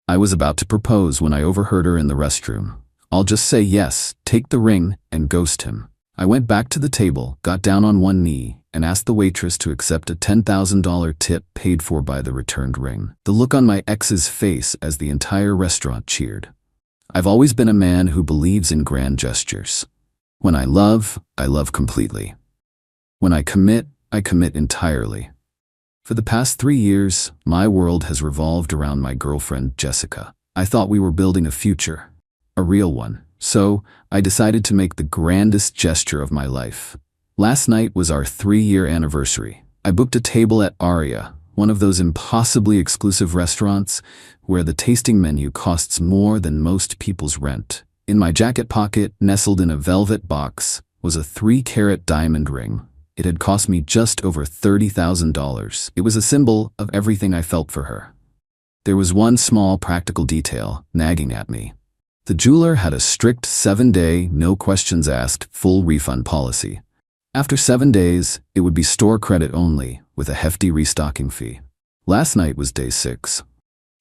I was about to propose when I overheard her in the restroom. I'll just say yes, take the ring, and ghost him. I went back to the table, got down on one knee, and asked the waitress to accept a $10,000 tip paid for by the returned ring. The look on my ex's face as the entire restaurant cheered. I've always been a man who believes in grand gestures. When I love completely. When I commit entirely. For the past 3 years, my world has revolved around my girlfriend, Jessica. I thought we were building a future, a real one. So, I decided to make the grandest gesture of my life. Last night was our 3-year anniversary. I booked a table at Aria, one of those impossibly exclusive restaurants where the tasting menu costs more than most people's rent. In my jacket pocket, nestled in a velvet box, was a 3-carat diamond ring. It had cost me just over $30,000. It was a symbol of everything I felt for her. There was one small practical detail nagging at me. The jeweler had a strict 7-day, no questions asked, full refund policy. After 7 days, it would be store credit only, with a hefty restocking fee. Last night was day 6.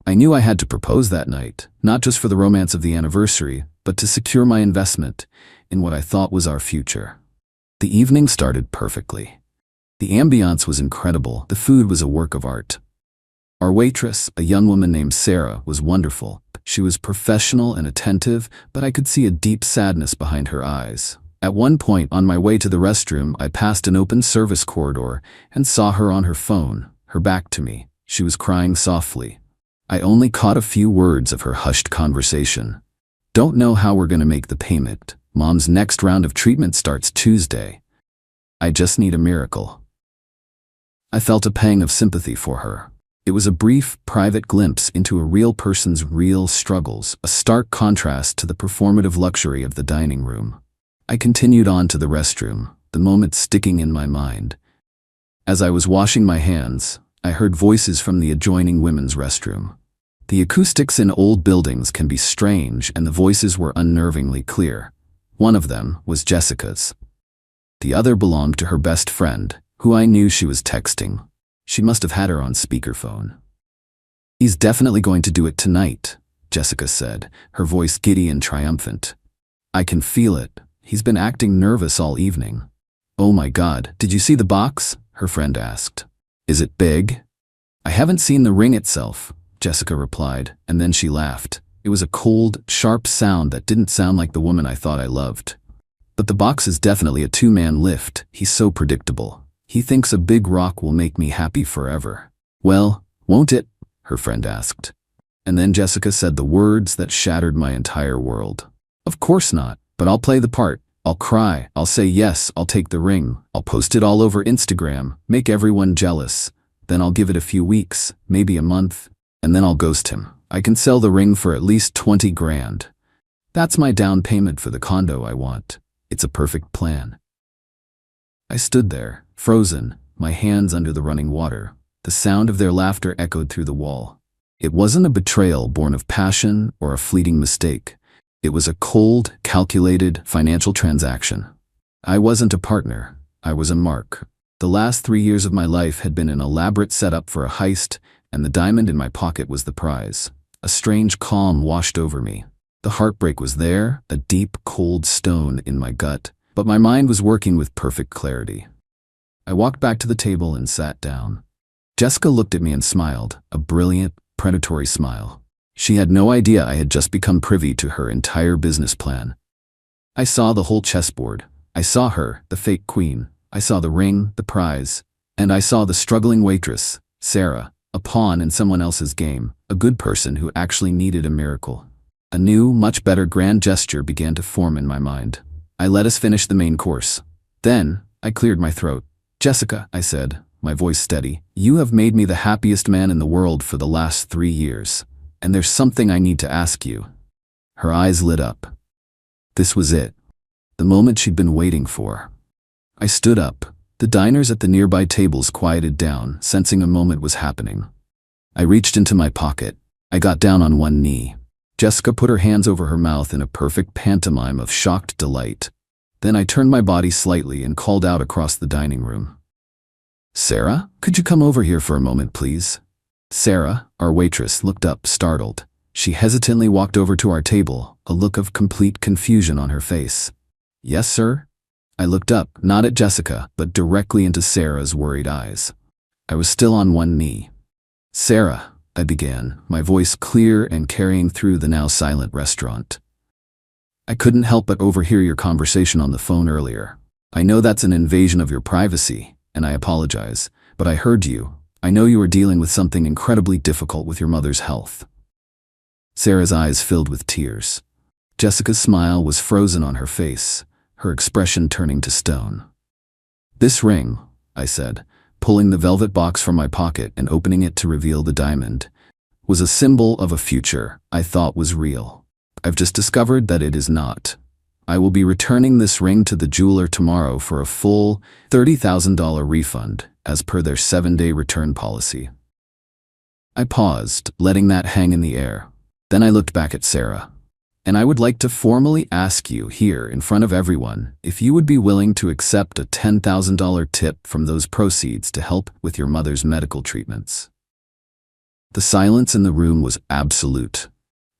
I knew I had to propose that night, not just for the romance of the anniversary, but to secure my investment in what I thought was our future. The evening started perfectly. The ambiance was incredible. The food was a work of art. Our waitress, a young woman named Sarah, was wonderful. She was professional and attentive, but I could see a deep sadness behind her eyes. At one point on my way to the restroom, I passed an open service corridor and saw her on her phone, her back to me. She was crying softly. I only caught a few words of her hushed conversation. "Don't know how we're gonna make the payment. Mom's next round of treatment starts Tuesday. I just need a miracle." I felt a pang of sympathy for her. It was a brief, private glimpse into a real person's real struggles, a stark contrast to the performative luxury of the dining room. I continued on to the restroom, the moment sticking in my mind. As I was washing my hands, I heard voices from the adjoining women's restroom. The acoustics in old buildings can be strange, and the voices were unnervingly clear. One of them was Jessica's. The other belonged to her best friend, who I knew she was texting. She must have had her on speakerphone. "He's definitely going to do it tonight," Jessica said, her voice giddy and triumphant. "I can feel it. He's been acting nervous all evening." "Oh my God, did you see the box?" her friend asked. "Is it big?" "I haven't seen the ring itself," Jessica replied, and then she laughed. It was a cold, sharp sound that didn't sound like the woman I thought I loved. "But the box is definitely a 2-man lift. He's so predictable. He thinks a big rock will make me happy forever." "Well, won't it?" her friend asked. And then Jessica said the words that shattered my entire world. "Of course not, but I'll play the part. I'll cry, I'll say yes, I'll take the ring, I'll post it all over Instagram, make everyone jealous. Then I'll give it a few weeks, maybe a month, and then I'll ghost him. I can sell the ring for at least 20 grand. That's my down payment for the condo I want. It's a perfect plan." I stood there, frozen, my hands under the running water. The sound of their laughter echoed through the wall. It wasn't a betrayal born of passion or a fleeting mistake. It was a cold, calculated financial transaction. I wasn't a partner. I was a mark. The last 3 years of my life had been an elaborate setup for a heist, and the diamond in my pocket was the prize. A strange calm washed over me. The heartbreak was there, a deep, cold stone in my gut, but my mind was working with perfect clarity. I walked back to the table and sat down. Jessica looked at me and smiled, a brilliant, predatory smile. She had no idea I had just become privy to her entire business plan. I saw the whole chessboard. I saw her, the fake queen. I saw the ring, the prize. And I saw the struggling waitress, Sarah, a pawn in someone else's game, a good person who actually needed a miracle. A new, much better grand gesture began to form in my mind. I let us finish the main course. Then, I cleared my throat. "Jessica," I said, my voice steady, "you have made me the happiest man in the world for the last 3 years. And there's something I need to ask you." Her eyes lit up. This was it. The moment she'd been waiting for. I stood up. The diners at the nearby tables quieted down, sensing a moment was happening. I reached into my pocket. I got down on one knee. Jessica put her hands over her mouth in a perfect pantomime of shocked delight. Then I turned my body slightly and called out across the dining room. "Sarah, could you come over here for a moment, please?" Sarah, our waitress, looked up, startled. She hesitantly walked over to our table, a look of complete confusion on her face. "Yes, sir?" I looked up, not at Jessica, but directly into Sarah's worried eyes. I was still on one knee. "Sarah," I began, my voice clear and carrying through the now silent restaurant. "I couldn't help but overhear your conversation on the phone earlier. I know that's an invasion of your privacy, and I apologize, but I heard you. I know you are dealing with something incredibly difficult with your mother's health." Sarah's eyes filled with tears. Jessica's smile was frozen on her face, her expression turning to stone. "This ring," I said, pulling the velvet box from my pocket and opening it to reveal the diamond, "was a symbol of a future I thought was real. I've just discovered that it is not. I will be returning this ring to the jeweler tomorrow for a full $30,000 refund, as per their 7-day return policy." I paused, letting that hang in the air. Then I looked back at Sarah. "And I would like to formally ask you here in front of everyone if you would be willing to accept a $10,000 tip from those proceeds to help with your mother's medical treatments." The silence in the room was absolute.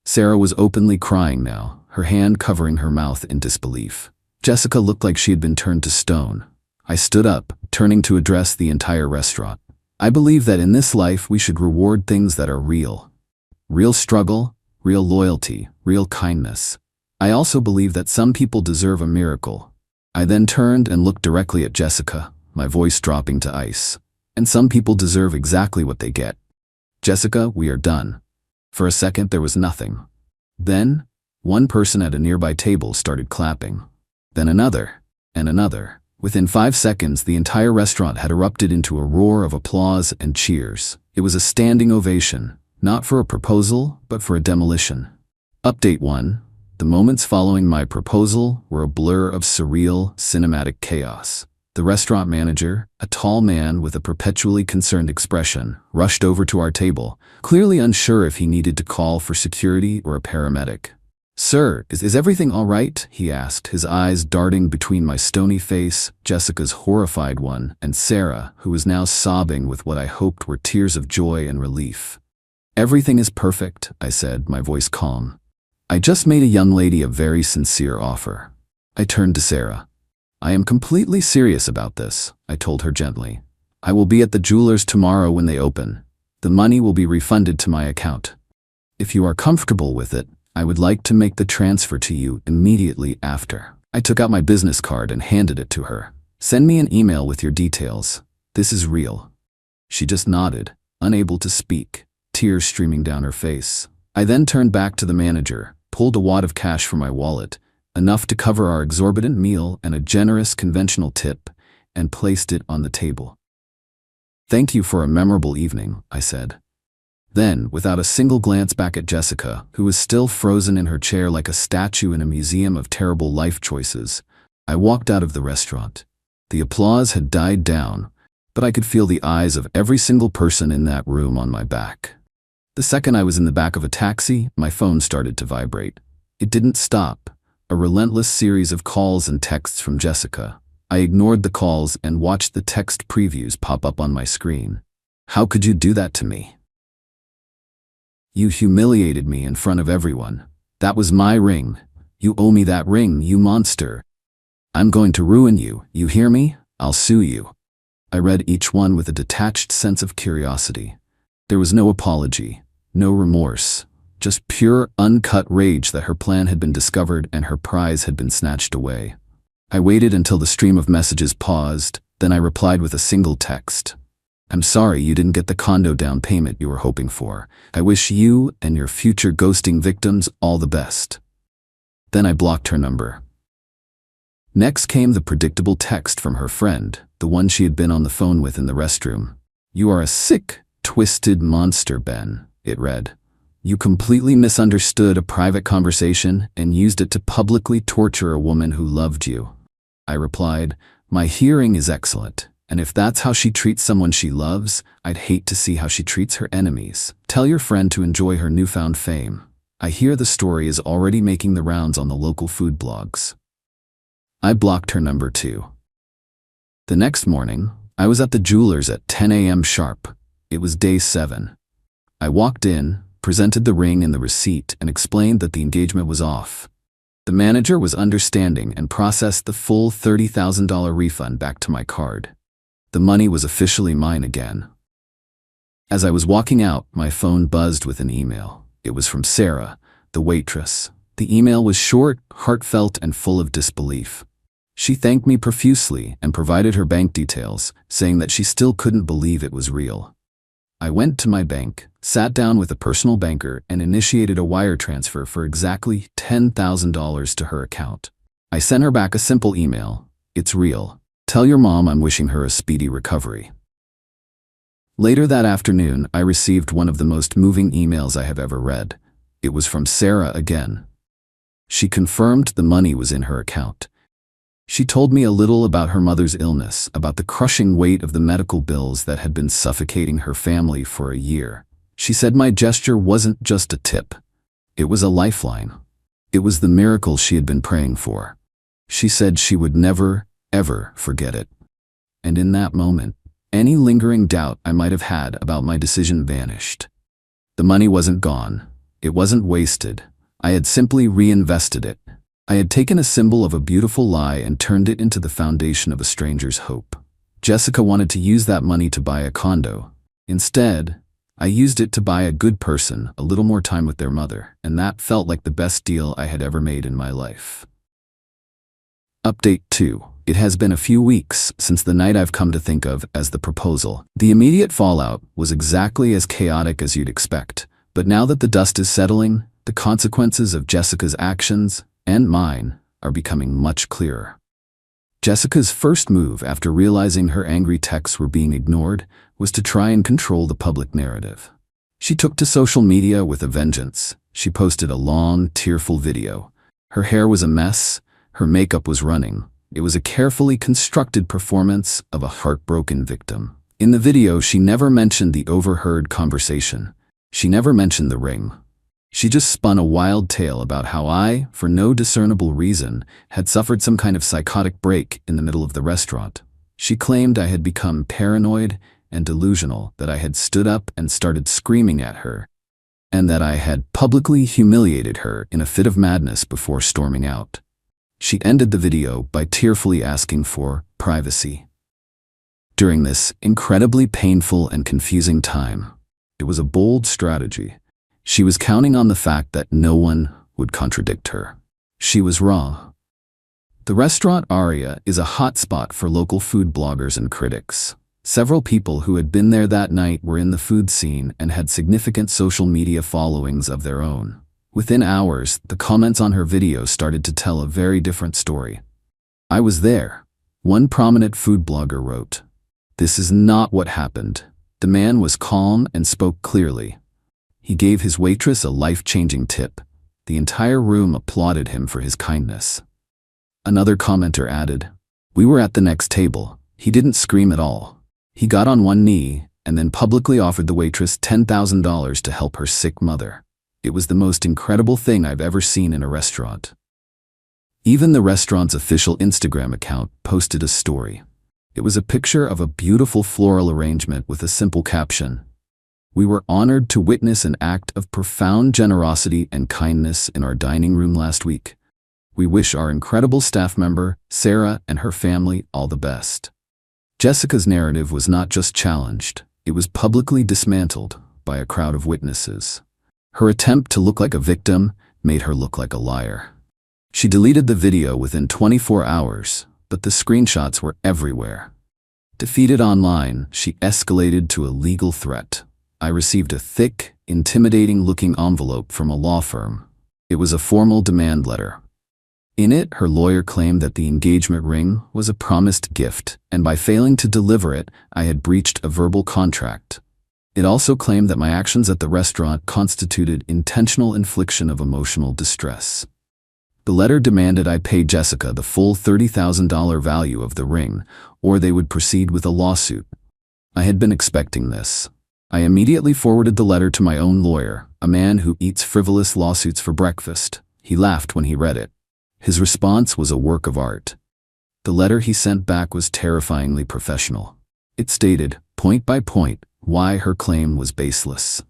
Sarah was openly crying now, her hand covering her mouth in disbelief. Jessica looked like she had been turned to stone. I stood up, turning to address the entire restaurant. "I believe that in this life we should reward things that are real. Real struggle, real loyalty, real kindness. I also believe that some people deserve a miracle." I then turned and looked directly at Jessica, my voice dropping to ice. "And some people deserve exactly what they get. Jessica, we are done." For a second there was nothing. Then, one person at a nearby table started clapping. Then another, and another. Within 5 seconds, the entire restaurant had erupted into a roar of applause and cheers. It was a standing ovation. Not for a proposal, but for a demolition. Update 1. The moments following my proposal were a blur of surreal, cinematic chaos. The restaurant manager, a tall man with a perpetually concerned expression, rushed over to our table, clearly unsure if he needed to call for security or a paramedic. "Sir, is everything all right?" he asked, his eyes darting between my stony face, Jessica's horrified one, and Sarah, who was now sobbing with what I hoped were tears of joy and relief. "Everything is perfect," I said, my voice calm. "I just made a young lady a very sincere offer." I turned to Sarah. "I am completely serious about this," I told her gently. "I will be at the jeweler's tomorrow when they open. The money will be refunded to my account. If you are comfortable with it, I would like to make the transfer to you immediately after." I took out my business card and handed it to her. "Send me an email with your details. This is real." She just nodded, unable to speak, tears streaming down her face. I then turned back to the manager, pulled a wad of cash from my wallet, enough to cover our exorbitant meal and a generous conventional tip, and placed it on the table. "Thank you for a memorable evening," I said. Then, without a single glance back at Jessica, who was still frozen in her chair like a statue in a museum of terrible life choices, I walked out of the restaurant. The applause had died down, but I could feel the eyes of every single person in that room on my back. The second I was in the back of a taxi, my phone started to vibrate. It didn't stop. A relentless series of calls and texts from Jessica. I ignored the calls and watched the text previews pop up on my screen. "How could you do that to me? You humiliated me in front of everyone. That was my ring. You owe me that ring, you monster. I'm going to ruin you, you hear me? I'll sue you." I read each one with a detached sense of curiosity. There was no apology, no remorse, just pure, uncut rage that her plan had been discovered and her prize had been snatched away. I waited until the stream of messages paused, then I replied with a single text. "I'm sorry you didn't get the condo down payment you were hoping for. I wish you and your future ghosting victims all the best." Then I blocked her number. Next came the predictable text from her friend, the one she had been on the phone with in the restroom. "You are a sick, twisted monster, Ben," it read. "You completely misunderstood a private conversation and used it to publicly torture a woman who loved you." I replied, "My hearing is excellent, and if that's how she treats someone she loves, I'd hate to see how she treats her enemies. Tell your friend to enjoy her newfound fame. I hear the story is already making the rounds on the local food blogs." I blocked her number too. The next morning, I was at the jeweler's at 10 a.m. sharp. It was day 7. I walked in, presented the ring and the receipt, and explained that the engagement was off. The manager was understanding and processed the full $30,000 refund back to my card. The money was officially mine again. As I was walking out, my phone buzzed with an email. It was from Sarah, the waitress. The email was short, heartfelt, and full of disbelief. She thanked me profusely and provided her bank details, saying that she still couldn't believe it was real. I went to my bank, sat down with a personal banker, and initiated a wire transfer for exactly $10,000 to her account. I sent her back a simple email. "It's real. Tell your mom I'm wishing her a speedy recovery." Later that afternoon, I received one of the most moving emails I have ever read. It was from Sarah again. She confirmed the money was in her account. She told me a little about her mother's illness, about the crushing weight of the medical bills that had been suffocating her family for a year. She said my gesture wasn't just a tip. It was a lifeline. It was the miracle she had been praying for. She said she would never, ever forget it. And in that moment, any lingering doubt I might have had about my decision vanished. The money wasn't gone. It wasn't wasted. I had simply reinvested it. I had taken a symbol of a beautiful lie and turned it into the foundation of a stranger's hope. Jessica wanted to use that money to buy a condo. Instead, I used it to buy a good person a little more time with their mother, and that felt like the best deal I had ever made in my life. Update 2. It has been a few weeks since the night I've come to think of as the proposal. The immediate fallout was exactly as chaotic as you'd expect, but now that the dust is settling, the consequences of Jessica's actions and mine are becoming much clearer. Jessica's first move after realizing her angry texts were being ignored was to try and control the public narrative. She took to social media with a vengeance. She posted a long, tearful video. Her hair was a mess, her makeup was running. It was a carefully constructed performance of a heartbroken victim. In the video, she never mentioned the overheard conversation. She never mentioned the ring. She just spun a wild tale about how I, for no discernible reason, had suffered some kind of psychotic break in the middle of the restaurant. She claimed I had become paranoid and delusional, that I had stood up and started screaming at her, and that I had publicly humiliated her in a fit of madness before storming out. She ended the video by tearfully asking for privacy. During this incredibly painful and confusing time, it was a bold strategy. She was counting on the fact that no one would contradict her. She was raw. The restaurant Aria is a hotspot for local food bloggers and critics. Several people who had been there that night were in the food scene and had significant social media followings of their own. Within hours, the comments on her video started to tell a very different story. "I was there," one prominent food blogger wrote. "This is not what happened." The man was calm and spoke clearly. He gave his waitress a life-changing tip. The entire room applauded him for his kindness. Another commenter added, "We were at the next table. He didn't scream at all. He got on one knee and then publicly offered the waitress $10,000 to help her sick mother. It was the most incredible thing I've ever seen in a restaurant." Even the restaurant's official Instagram account posted a story. It was a picture of a beautiful floral arrangement with a simple caption, "We were honored to witness an act of profound generosity and kindness in our dining room last week. We wish our incredible staff member, Sarah, and her family all the best." Jessica's narrative was not just challenged, it was publicly dismantled by a crowd of witnesses. Her attempt to look like a victim made her look like a liar. She deleted the video within 24 hours, but the screenshots were everywhere. Defeated online, she escalated to a legal threat. I received a thick, intimidating-looking envelope from a law firm. It was a formal demand letter. In it, her lawyer claimed that the engagement ring was a promised gift, and by failing to deliver it, I had breached a verbal contract. It also claimed that my actions at the restaurant constituted intentional infliction of emotional distress. The letter demanded I pay Jessica the full $30,000 value of the ring, or they would proceed with a lawsuit. I had been expecting this. I immediately forwarded the letter to my own lawyer, a man who eats frivolous lawsuits for breakfast. He laughed when he read it. His response was a work of art. The letter he sent back was terrifyingly professional. It stated, point by point, why her claim was baseless.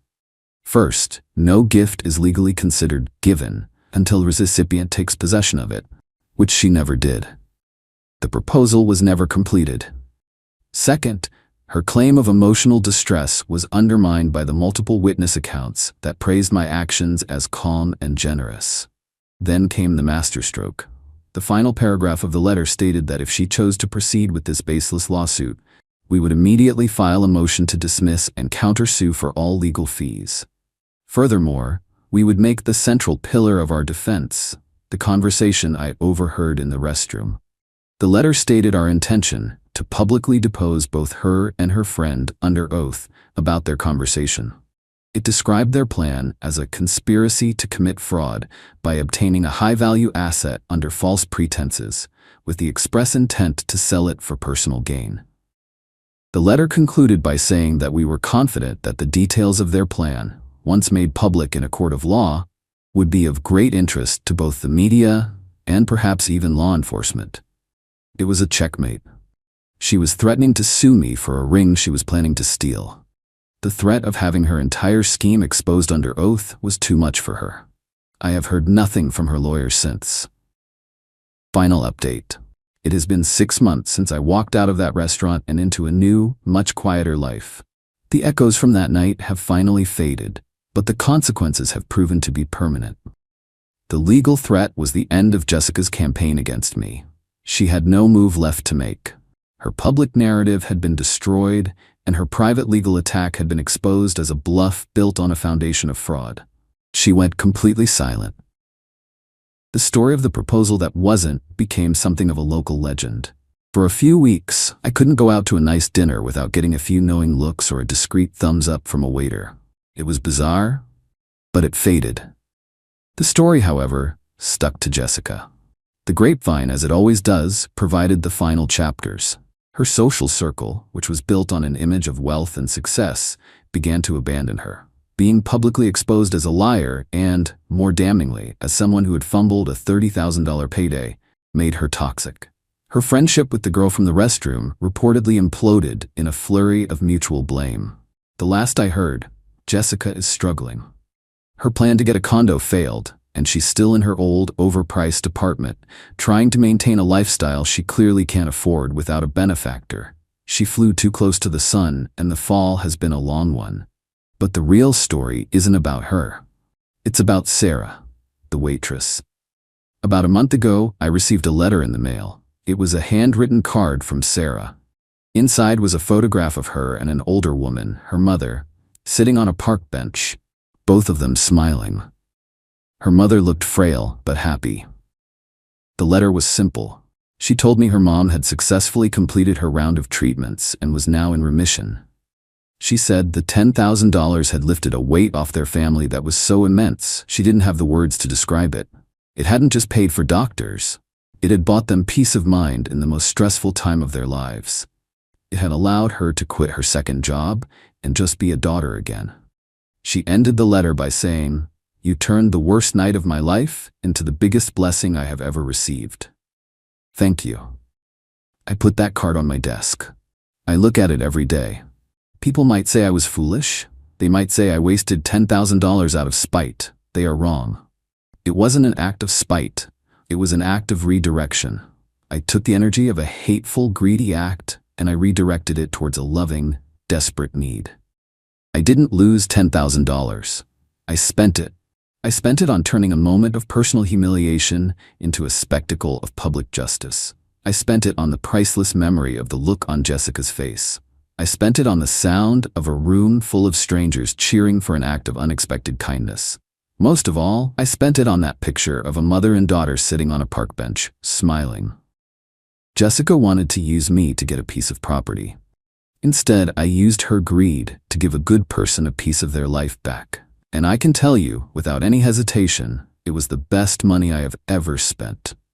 First, no gift is legally considered given until the recipient takes possession of it, which she never did. The proposal was never completed. Second, her claim of emotional distress was undermined by the multiple witness accounts that praised my actions as calm and generous. Then came the masterstroke. The final paragraph of the letter stated that if she chose to proceed with this baseless lawsuit, we would immediately file a motion to dismiss and countersue for all legal fees. Furthermore, we would make the central pillar of our defense the conversation I overheard in the restroom. The letter stated our intention to publicly depose both her and her friend under oath about their conversation. It described their plan as a conspiracy to commit fraud by obtaining a high-value asset under false pretenses, with the express intent to sell it for personal gain. The letter concluded by saying that we were confident that the details of their plan, once made public in a court of law, would be of great interest to both the media and perhaps even law enforcement. It was a checkmate. She was threatening to sue me for a ring she was planning to steal. The threat of having her entire scheme exposed under oath was too much for her. I have heard nothing from her lawyer since. Final update. It has been 6 months since I walked out of that restaurant and into a new, much quieter life. The echoes from that night have finally faded, but the consequences have proven to be permanent. The legal threat was the end of Jessica's campaign against me. She had no move left to make. Her public narrative had been destroyed, and her private legal attack had been exposed as a bluff built on a foundation of fraud. She went completely silent. The story of the proposal that wasn't became something of a local legend. For a few weeks, I couldn't go out to a nice dinner without getting a few knowing looks or a discreet thumbs up from a waiter. It was bizarre, but it faded. The story, however, stuck to Jessica. The grapevine, as it always does, provided the final chapters. Her social circle, which was built on an image of wealth and success, began to abandon her. Being publicly exposed as a liar and, more damningly, as someone who had fumbled a $30,000 payday, made her toxic. Her friendship with the girl from the restroom reportedly imploded in a flurry of mutual blame. The last I heard, Jessica is struggling. Her plan to get a condo failed, and she's still in her old, overpriced apartment, trying to maintain a lifestyle she clearly can't afford without a benefactor. She flew too close to the sun, and the fall has been a long one. But the real story isn't about her. It's about Sarah, the waitress. About a month ago, I received a letter in the mail. It was a handwritten card from Sarah. Inside was a photograph of her and an older woman, her mother, sitting on a park bench, both of them smiling. Her mother looked frail but happy. The letter was simple. She told me her mom had successfully completed her round of treatments and was now in remission. She said the $10,000 had lifted a weight off their family that was so immense she didn't have the words to describe it. It hadn't just paid for doctors. It had bought them peace of mind in the most stressful time of their lives. It had allowed her to quit her second job and just be a daughter again. She ended the letter by saying, "You turned the worst night of my life into the biggest blessing I have ever received. Thank you." I put that card on my desk. I look at it every day. People might say I was foolish. They might say I wasted $10,000 out of spite. They are wrong. It wasn't an act of spite. It was an act of redirection. I took the energy of a hateful, greedy act and I redirected it towards a loving, desperate need. I didn't lose $10,000. I spent it. I spent it on turning a moment of personal humiliation into a spectacle of public justice. I spent it on the priceless memory of the look on Jessica's face. I spent it on the sound of a room full of strangers cheering for an act of unexpected kindness. Most of all, I spent it on that picture of a mother and daughter sitting on a park bench, smiling. Jessica wanted to use me to get a piece of property. Instead, I used her greed to give a good person a piece of their life back. And I can tell you, without any hesitation, it was the best money I have ever spent.